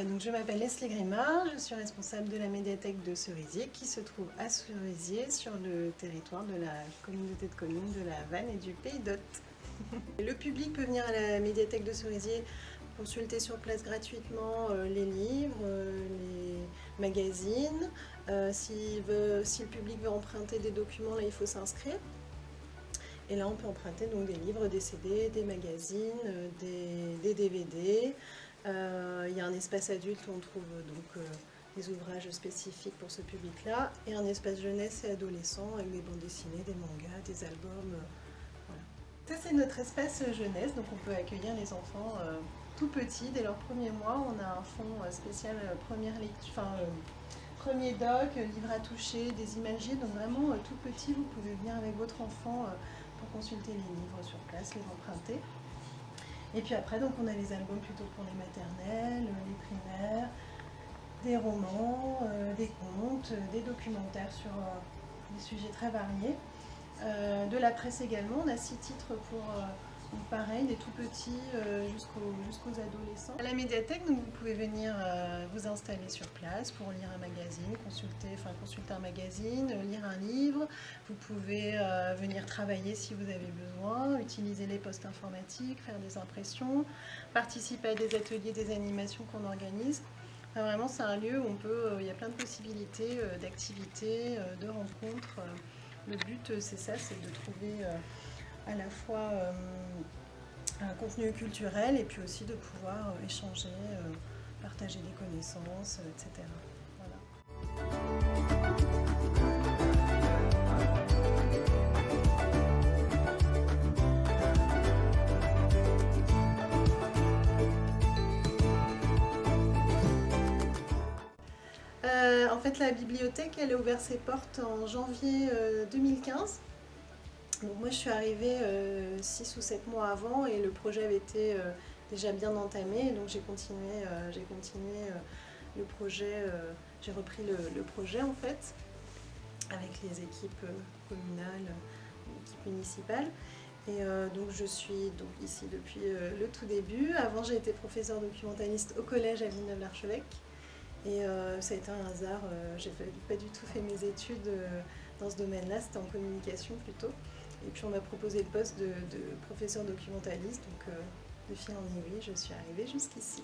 Donc je m'appelle Leslie Grimard, je suis responsable de la médiathèque de Cerisier qui se trouve à Cerisier sur le territoire de la communauté de communes de la Vanne et du Pays d'Hôte. Le public peut venir à la médiathèque de Cerisier consulter sur place gratuitement les livres, les magazines. Si le public veut emprunter des documents, là il faut s'inscrire. Et là on peut emprunter donc des livres, des CD, des magazines, des DVD. Il y a un espace adulte où on trouve donc des ouvrages spécifiques pour ce public-là et un espace jeunesse et adolescent avec des bandes dessinées, des mangas, des albums. Voilà. Ça c'est notre espace jeunesse, donc on peut accueillir les enfants tout petits dès leur premier mois. On a un fonds spécial première lecture, premier doc, livre à toucher, des imagiers, donc vraiment tout petit, vous pouvez venir avec votre enfant pour consulter les livres sur place, les emprunter. Et puis après, donc, on a les albums plutôt pour les maternelles, les primaires, des romans, des contes, des documentaires sur des sujets très variés. De la presse également, on a 6 titres pour, donc pareil, des tout petits jusqu'aux adolescents. À la médiathèque, donc, vous pouvez venir vous installer sur place pour lire un magazine, consulter un magazine, lire un livre. Vous pouvez venir travailler si vous avez besoin, utiliser les postes informatiques, faire des impressions, participer à des ateliers, des animations qu'on organise. Enfin, vraiment, c'est un lieu où il y a plein de possibilités d'activités, de rencontres. Le but, c'est ça, c'est de trouver à la fois un contenu culturel et puis aussi de pouvoir échanger, partager des connaissances, etc. Voilà. En fait, la bibliothèque, elle a ouvert ses portes en janvier 2015. Donc moi, je suis arrivée 6 ou 7 mois avant et le projet avait été déjà bien entamé. Donc j'ai continué le projet, j'ai repris le projet en fait, avec les équipes communales, l'équipe municipale. Et donc je suis donc ici depuis le tout début. Avant, j'ai été professeure documentaliste au collège à Villeneuve-l'Archevêque. Et ça a été un hasard, j'ai pas du tout fait mes études dans ce domaine-là, c'était en communication plutôt. Et puis on m'a proposé le poste de professeur documentaliste, donc de fil en aiguille, je suis arrivée jusqu'ici.